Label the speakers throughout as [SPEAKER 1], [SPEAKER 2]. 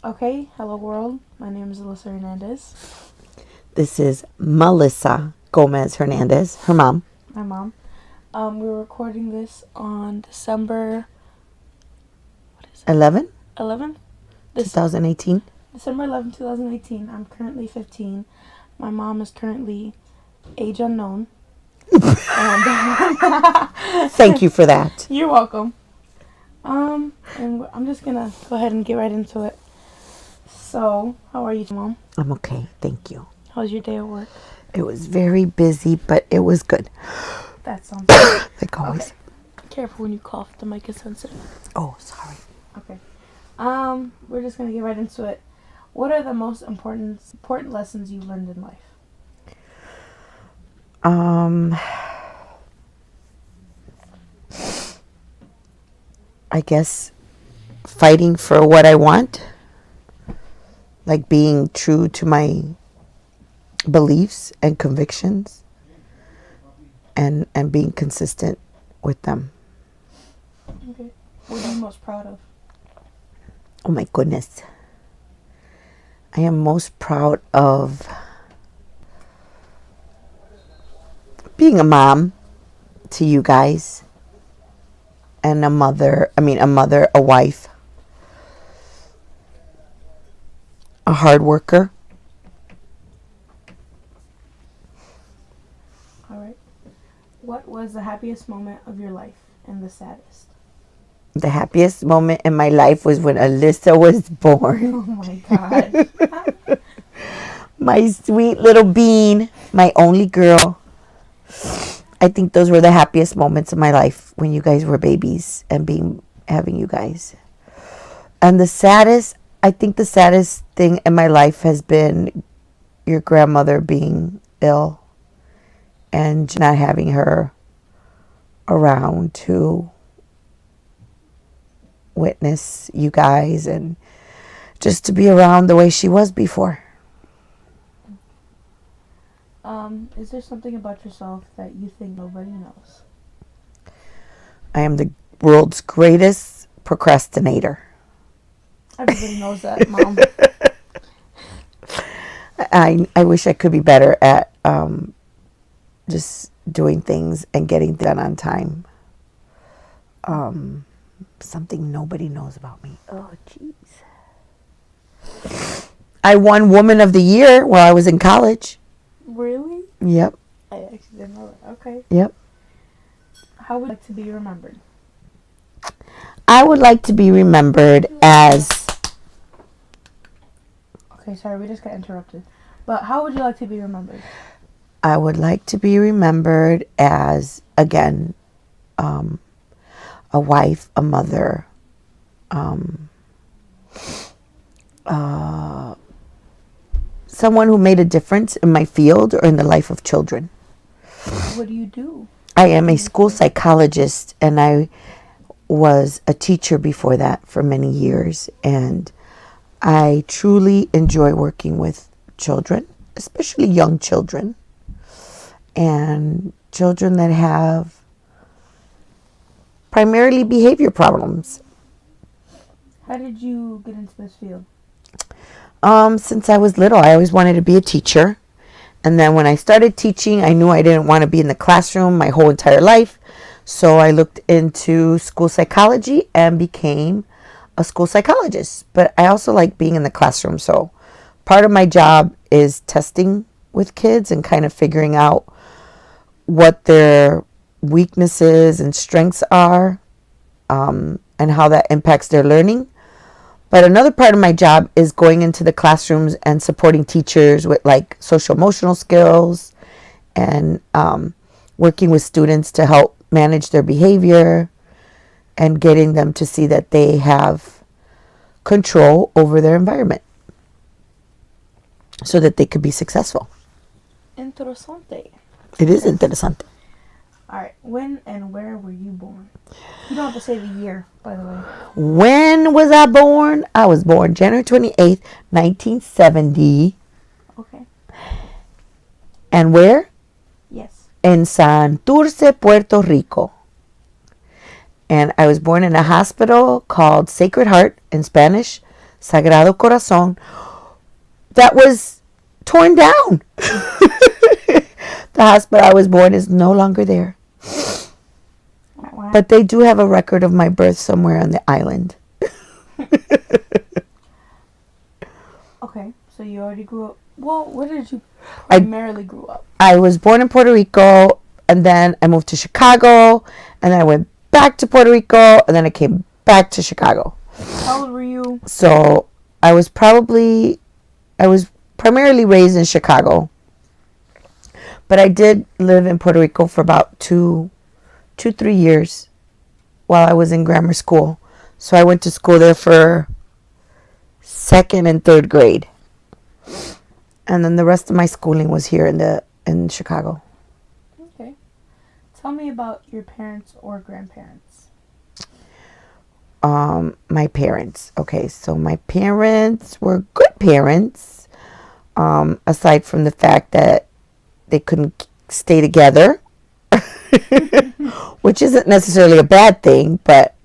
[SPEAKER 1] Okay, hello world. My name is Alyssa Hernandez.
[SPEAKER 2] This is Melissa Gomez Hernandez, her mom.
[SPEAKER 1] My mom. We're recording this on December
[SPEAKER 2] 11,
[SPEAKER 1] 11th?
[SPEAKER 2] 2018.
[SPEAKER 1] December 11th, 2018. I'm currently 15. My mom is currently age unknown. And
[SPEAKER 2] Thank you for that.
[SPEAKER 1] You're welcome. And I'm just gonna go ahead and get right into it. So, how are you, Mom?
[SPEAKER 2] I'm okay, thank you.
[SPEAKER 1] How's your day at work?
[SPEAKER 2] It was very busy, but it was good.
[SPEAKER 1] That sounds good.
[SPEAKER 2] Like always.
[SPEAKER 1] Okay. Careful when you cough, the mic is sensitive.
[SPEAKER 2] Oh, sorry.
[SPEAKER 1] Okay. We're just gonna get right into it. What are the most important lessons you've learned in life?
[SPEAKER 2] I guess fighting for what I want, like being true to my beliefs and convictions, and being consistent with them.
[SPEAKER 1] Okay. What are you most proud of?
[SPEAKER 2] Oh my goodness. I am most proud of being a mom to you guys, and a mother, a wife, a hard worker.
[SPEAKER 1] All right. What was the happiest moment of your life and the saddest?
[SPEAKER 2] The happiest moment in my life was when Alyssa was born.
[SPEAKER 1] Oh my God.
[SPEAKER 2] My sweet little bean, my only girl. I think those were the happiest moments of my life, when you guys were babies and having you guys. And I think the saddest thing in my life has been your grandmother being ill and not having her around to witness you guys and just to be around the way she was before.
[SPEAKER 1] Is there something about yourself that you think nobody knows?
[SPEAKER 2] I am the world's greatest procrastinator.
[SPEAKER 1] Everybody knows that, Mom.
[SPEAKER 2] I wish I could be better at just doing things and getting done on time. Something nobody knows about me. Oh, jeez. I won Woman of the Year while I was in college.
[SPEAKER 1] Really?
[SPEAKER 2] Yep.
[SPEAKER 1] I actually didn't know that. Okay.
[SPEAKER 2] Yep.
[SPEAKER 1] How would you like to be remembered?
[SPEAKER 2] I would like to be remembered as...
[SPEAKER 1] Okay, sorry, we just got interrupted. But how would you like to be remembered?
[SPEAKER 2] I would like to be remembered as, again, a wife, a mother, someone who made a difference in my field or in the life of children.
[SPEAKER 1] What do you do?
[SPEAKER 2] I am a school psychologist, and I was a teacher before that for many years, and I truly enjoy working with children, especially young children, and children that have primarily behavior problems.
[SPEAKER 1] How did you get into this field?
[SPEAKER 2] Since I was little, I always wanted to be a teacher. And then when I started teaching, I knew I didn't want to be in the classroom my whole entire life. So I looked into school psychology and became a school psychologist. But I also like being in the classroom. So part of my job is testing with kids and kind of figuring out what their weaknesses and strengths are, and how that impacts their learning. But another part of my job is going into the classrooms and supporting teachers with like social emotional skills and working with students to help manage their behavior and getting them to see that they have control over their environment so that they could be successful.
[SPEAKER 1] Interesante.
[SPEAKER 2] It is interesante.
[SPEAKER 1] All right. When and where were you born? You don't have to say the year, by the way.
[SPEAKER 2] When was I born? I was born January 28th, 1970.
[SPEAKER 1] Okay.
[SPEAKER 2] And where?
[SPEAKER 1] Yes.
[SPEAKER 2] In Santurce, Puerto Rico. And I was born in a hospital called Sacred Heart, in Spanish, Sagrado Corazon, that was torn down. The hospital I was born is no longer there.
[SPEAKER 1] Wow.
[SPEAKER 2] But they do have a record of my birth somewhere on the island.
[SPEAKER 1] Okay, so you already grew up. Well, where did you primarily grow up?
[SPEAKER 2] I was born in Puerto Rico, and then I moved to Chicago, and then I went back to Puerto Rico, and then I came back to Chicago.
[SPEAKER 1] How old were you?
[SPEAKER 2] So I was primarily raised in Chicago, but I did live in Puerto Rico for about 3 years while I was in grammar school. So I went to school there for 2nd and 3rd grade, and then the rest of my schooling was here in Chicago.
[SPEAKER 1] Okay. Tell me about your parents or grandparents.
[SPEAKER 2] My parents. Okay, so my parents were good parents, aside from the fact that they couldn't stay together, which isn't necessarily a bad thing, but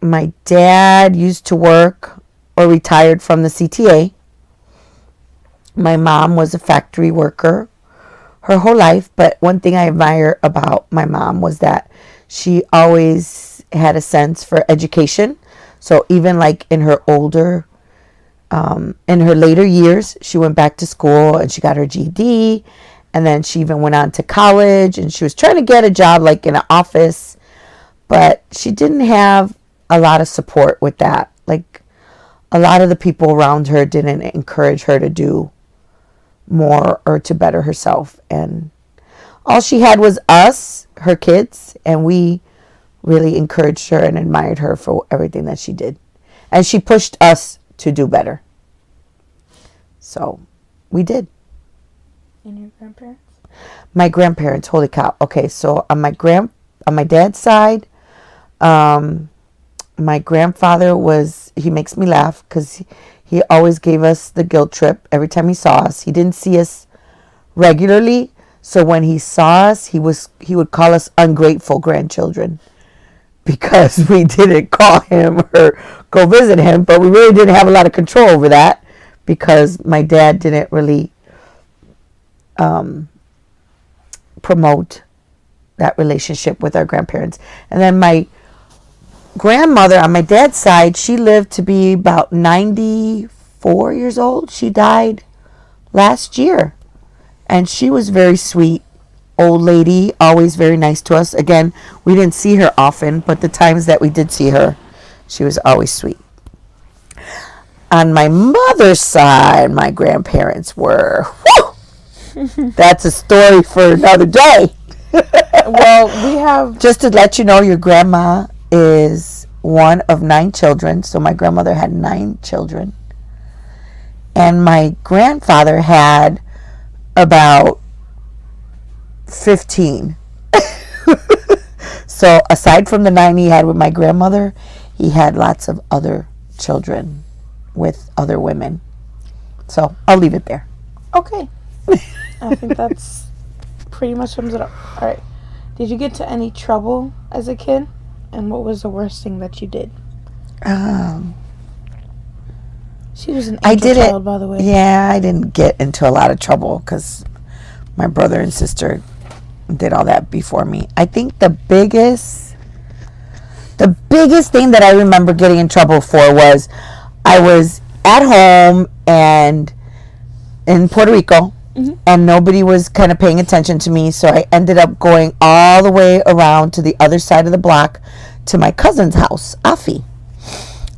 [SPEAKER 2] my dad used to work or retired from the CTA. My mom was a factory worker her whole life, but one thing I admire about my mom was that she always had a sense for education. So even like in her later years, she went back to school and she got her GED, and then she even went on to college, and she was trying to get a job like in an office, but she didn't have a lot of support with that. Like a lot of the people around her didn't encourage her to do more or to better herself, and all she had was us, her kids, and we really encouraged her and admired her for everything that she did. And she pushed us to do better. So we did.
[SPEAKER 1] And your grandparents?
[SPEAKER 2] My grandparents, holy cow. Okay, so on my dad's side, my grandfather he makes me laugh because he always gave us the guilt trip every time he saw us. He didn't see us regularly, so when he saw us, he would call us ungrateful grandchildren because we didn't call him or go visit him, but we really didn't have a lot of control over that because my dad didn't really promote that relationship with our grandparents. And then my grandmother on my dad's side, she lived to be about 94 years old. She died last year, and she was very sweet old lady, always very nice to us. Again, we didn't see her often, but the times that we did see her, she was always sweet. On my mother's side, my grandparents were, that's a story for another day.
[SPEAKER 1] Well, we have...
[SPEAKER 2] Just to let you know, your grandma is one of 9 children. So my grandmother had 9 children. And my grandfather had about 15. So aside from the 9 he had with my grandmother, he had lots of other children with other women. So I'll leave it there.
[SPEAKER 1] Okay. I think that's pretty much sums it up. All right. Did you get to any trouble as a kid? And what was the worst thing that you did? She was an angel child, by the way.
[SPEAKER 2] Yeah, I didn't get into a lot of trouble because my brother and sister did all that before me. I think the biggest thing that I remember getting in trouble for was I was at home and in Puerto Rico, and nobody was kind of paying attention to me, so I ended up going all the way around to the other side of the block to my cousin's house, Afi.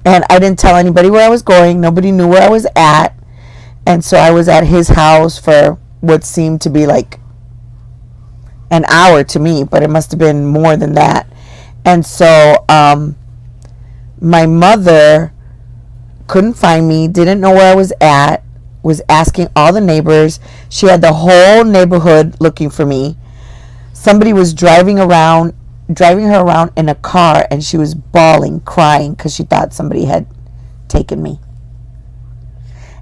[SPEAKER 2] And I didn't tell anybody where I was going. Nobody knew where I was at. And so I was at his house for what seemed to be like an hour to me, but it must have been more than that. And so my mother couldn't find me, didn't know where I was at, was asking all the neighbors. She had the whole neighborhood looking for me. Somebody was driving her around in a car, and she was bawling, crying because she thought somebody had taken me.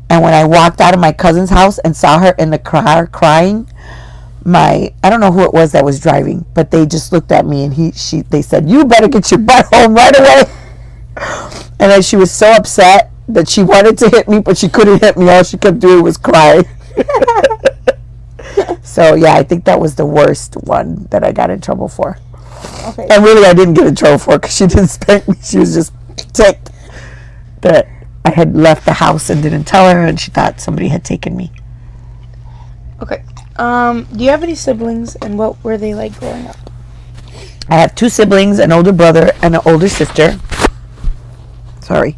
[SPEAKER 2] And when I walked out of my cousin's house and saw her in the car crying, I don't know who it was that was driving, but they just looked at me and they said, "You better get your butt home right away." And then she was so upset that she wanted to hit me, but she couldn't hit me. All she kept doing was cry. So, yeah, I think that was the worst one that I got in trouble for.
[SPEAKER 1] Okay.
[SPEAKER 2] And really, I didn't get in trouble for it because she didn't spank me. She was just ticked that I had left the house and didn't tell her, and she thought somebody had taken me.
[SPEAKER 1] Okay. Do you have any siblings, and what were they like growing up?
[SPEAKER 2] I have 2 siblings, an older brother and an older sister. Sorry.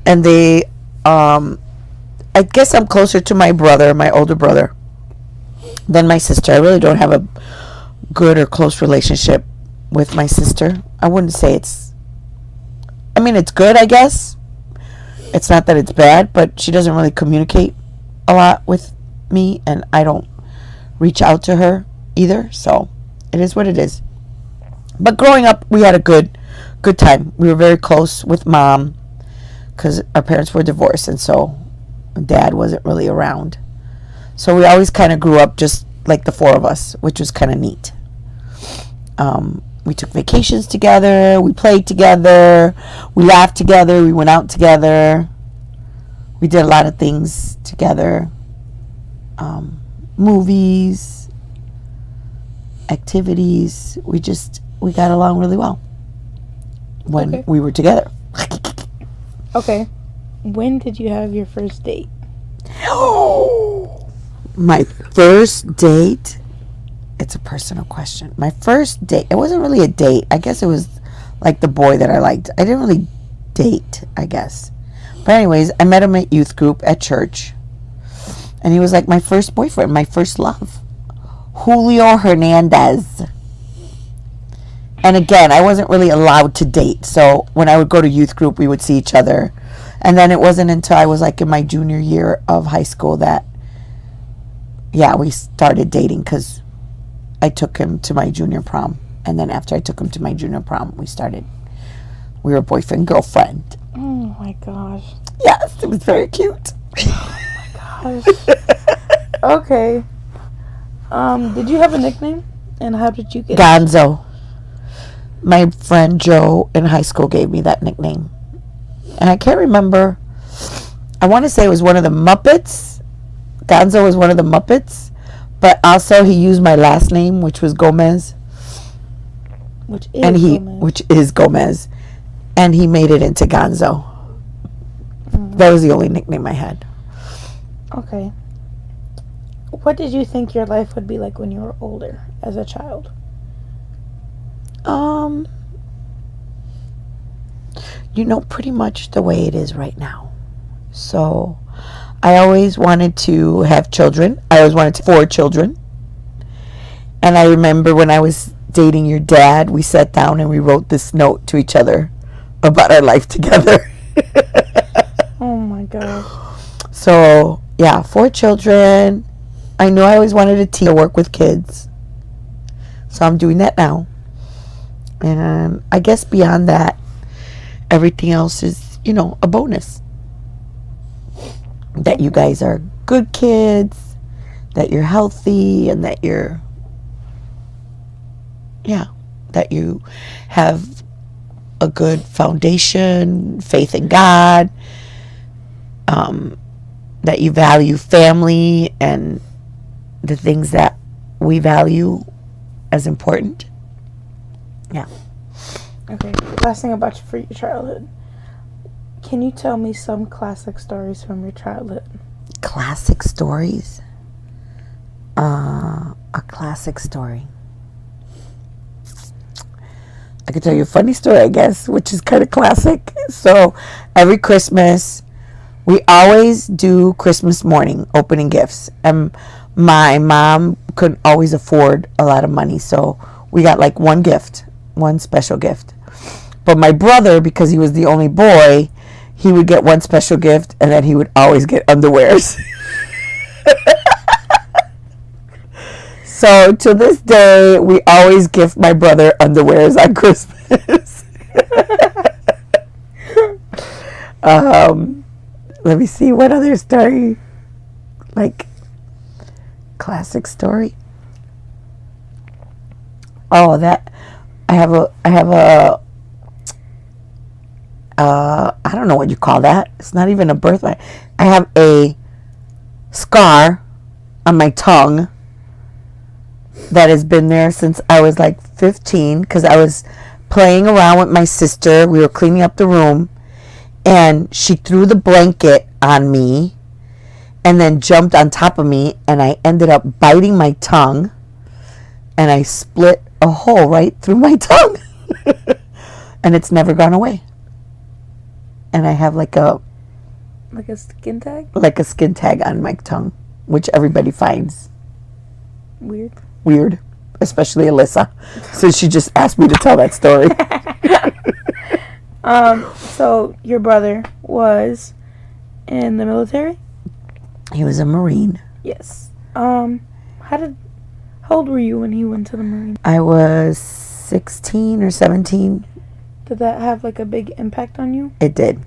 [SPEAKER 2] And they, I guess I'm closer to my brother, my older brother, than my sister. I really don't have a good or close relationship with my sister. I wouldn't say it's good, I guess. It's not that it's bad, but she doesn't really communicate a lot with me, and I don't reach out to her either, so it is what it is. But growing up, we had a good time. We were very close with Mom because our parents were divorced, and so Dad wasn't really around. So we always kind of grew up just like the 4 of us, which was kind of neat. We took vacations together. We played together. We laughed together. We went out together. We did a lot of things together. Movies, activities. We got along really well when we were together.
[SPEAKER 1] Okay. When did you have your first date?
[SPEAKER 2] My first date? It's a personal question. My first date, it wasn't really a date. I guess it was like the boy that I liked. I didn't really date, I guess. But anyways, I met him at youth group at church. And he was like my first boyfriend, my first love. Julio Hernandez. And again, I wasn't really allowed to date. So when I would go to youth group, we would see each other. And then it wasn't until I was like in my junior year of high school that, yeah, we started dating because I took him to my junior prom. And then after I took him to my junior prom, we were boyfriend, girlfriend.
[SPEAKER 1] Oh my gosh.
[SPEAKER 2] Yes, it was very cute.
[SPEAKER 1] Oh my gosh. Okay. Did you have a nickname? And how did you get it?
[SPEAKER 2] Gonzo. My friend Joe in high school gave me that nickname. And I can't remember. I want to say it was one of the Muppets. Gonzo was one of the Muppets. But also he used my last name, which was Gomez.
[SPEAKER 1] Which is
[SPEAKER 2] Gomez. And he made it into Gonzo. That was the only nickname I had.
[SPEAKER 1] Okay. What did you think your life would be like when you were older as a child?
[SPEAKER 2] Pretty much the way it is right now. So I always wanted to have children. I always wanted 4 children. And I remember when I was dating your dad, we sat down and we wrote this note to each other about our life together.
[SPEAKER 1] Oh my gosh.
[SPEAKER 2] So, yeah, 4 children. I knew I always wanted to work with kids. So I'm doing that now. And I guess beyond that, everything else is, a bonus. That you guys are good kids, that you're healthy, and that that you have a good foundation, faith in God, that you value family and the things that we value as important. Yeah.
[SPEAKER 1] Okay. Last thing about your childhood. Can you tell me some classic stories from your childhood?
[SPEAKER 2] Classic stories? A classic story. I could tell you a funny story, I guess, which is kind of classic. So every Christmas, we always do Christmas morning opening gifts. And my mom couldn't always afford a lot of money, so we got like one special gift. But my brother, because he was the only boy, he would get one special gift, and then he would always get underwears. So to this day, we always gift my brother underwears on Christmas. Let me see, what other story? Like, classic story? Oh, that I have a I don't know what you call that. It's not even a birthmark. I have a scar on my tongue that has been there since I was like 15, because I was playing around with my sister. We were cleaning up the room, and she threw the blanket on me and then jumped on top of me, and I ended up biting my tongue, and I split a hole right through my tongue. And it's never gone away. And I have like a
[SPEAKER 1] skin tag?
[SPEAKER 2] Like a skin tag on my tongue, which everybody finds weird, especially Alyssa. So she just asked me to tell that story.
[SPEAKER 1] So your brother was in the military?
[SPEAKER 2] He was a Marine.
[SPEAKER 1] Yes. How old were you when he went to the Marine?
[SPEAKER 2] I was 16 or 17.
[SPEAKER 1] Did that have like a big impact on you?
[SPEAKER 2] It did.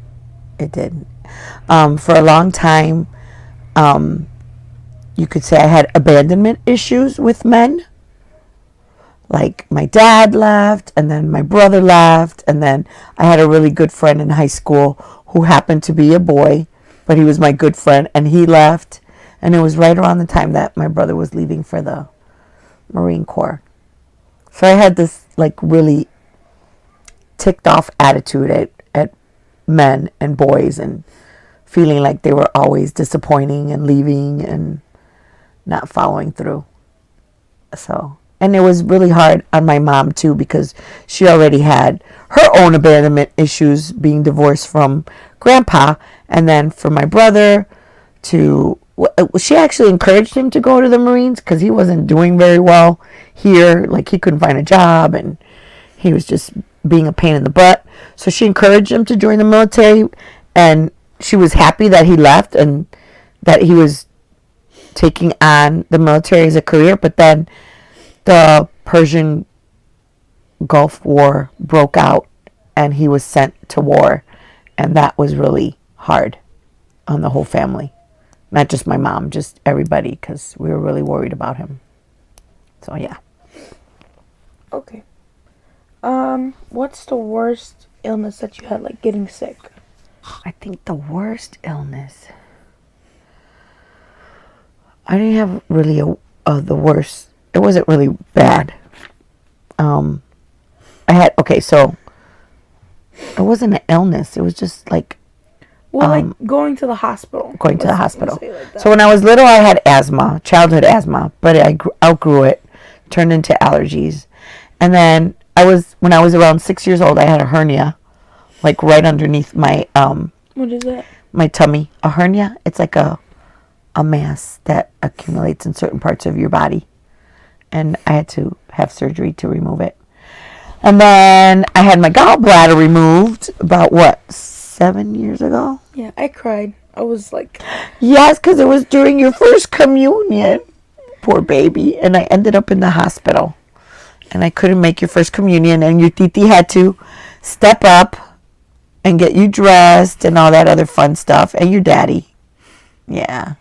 [SPEAKER 2] For a long time, you could say I had abandonment issues with men. Like my dad left, and then my brother left, and then I had a really good friend in high school who happened to be a boy, but he was my good friend, and he left. And it was right around the time that my brother was leaving for the Marine Corps. So I had this like really ticked off attitude at men and boys, and feeling like they were always disappointing and leaving and not following through. So, and it was really hard on my mom too, because she already had her own abandonment issues, being divorced from grandpa, and then for my brother to, she actually encouraged him to go to the Marines because he wasn't doing very well here. Like he couldn't find a job, and he was just being a pain in the butt. So she encouraged him to join the military, and she was happy that he left and that he was taking on the military as a career. But then the Persian Gulf War broke out, and he was sent to war, and that was really hard on the whole family. Not just my mom, just everybody, because we were really worried about him. So yeah.
[SPEAKER 1] Okay. What's the worst illness that you had, like getting sick?
[SPEAKER 2] I think the worst illness, I didn't have really the worst. It wasn't really bad. So it wasn't an illness. It was just like,
[SPEAKER 1] like going to the hospital.
[SPEAKER 2] Going to the hospital.
[SPEAKER 1] Like
[SPEAKER 2] So when I was little, I had asthma, childhood asthma, but I outgrew it, turned into allergies. And then when I was around 6 years old, I had a hernia, like right underneath my,
[SPEAKER 1] what is that?
[SPEAKER 2] My tummy. A hernia, it's like a mass that accumulates in certain parts of your body. And I had to have surgery to remove it. And then I had my gallbladder removed about, 7 years ago?
[SPEAKER 1] Yeah, I cried. I was like...
[SPEAKER 2] Yes, because it was during your first communion. Poor baby. And I ended up in the hospital. And I couldn't make your first communion. And your titi had to step up and get you dressed and all that other fun stuff. And your daddy. Yeah.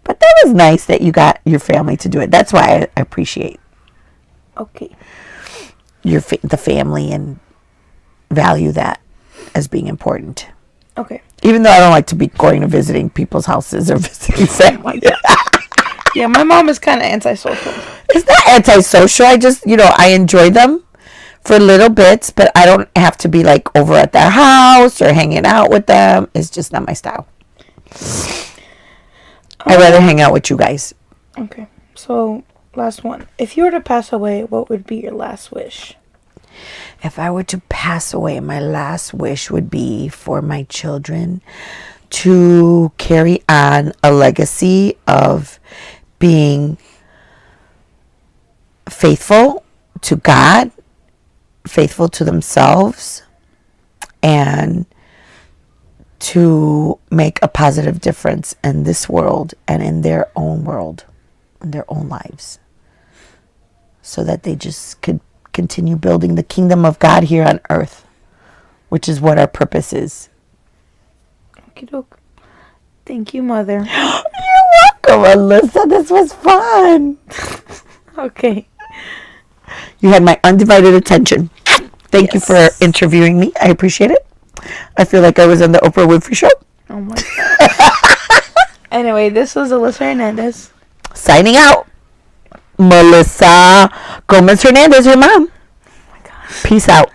[SPEAKER 2] But that was nice that you got your family to do it. That's why I appreciate the family and value that as being important.
[SPEAKER 1] Okay.
[SPEAKER 2] Even though I don't like to be going to visiting people's houses or visiting family.
[SPEAKER 1] Yeah, my mom is kind of antisocial.
[SPEAKER 2] It's not antisocial. I just, I enjoy them for little bits, but I don't have to be like over at their house or hanging out with them. It's just not my style. I'd rather hang out with you guys.
[SPEAKER 1] Okay. So, last one. If you were to pass away, what would be your last wish?
[SPEAKER 2] If I were to pass away, my last wish would be for my children to carry on a legacy of being faithful to God, faithful to themselves, and to make a positive difference in this world and in their own world, in their own lives, so that they just could continue building the kingdom of God here on earth, which is what our purpose is.
[SPEAKER 1] Okie doke. Thank you, Mother.
[SPEAKER 2] You're welcome, Alyssa. This was fun.
[SPEAKER 1] Okay.
[SPEAKER 2] You had my undivided attention. Thank you for interviewing me. I appreciate it. I feel like I was on the Oprah Winfrey Show.
[SPEAKER 1] Oh my god. Anyway, this was Alyssa Hernandez.
[SPEAKER 2] Signing out. Melissa Gomez Hernandez, her mom.
[SPEAKER 1] Oh my god.
[SPEAKER 2] Peace out.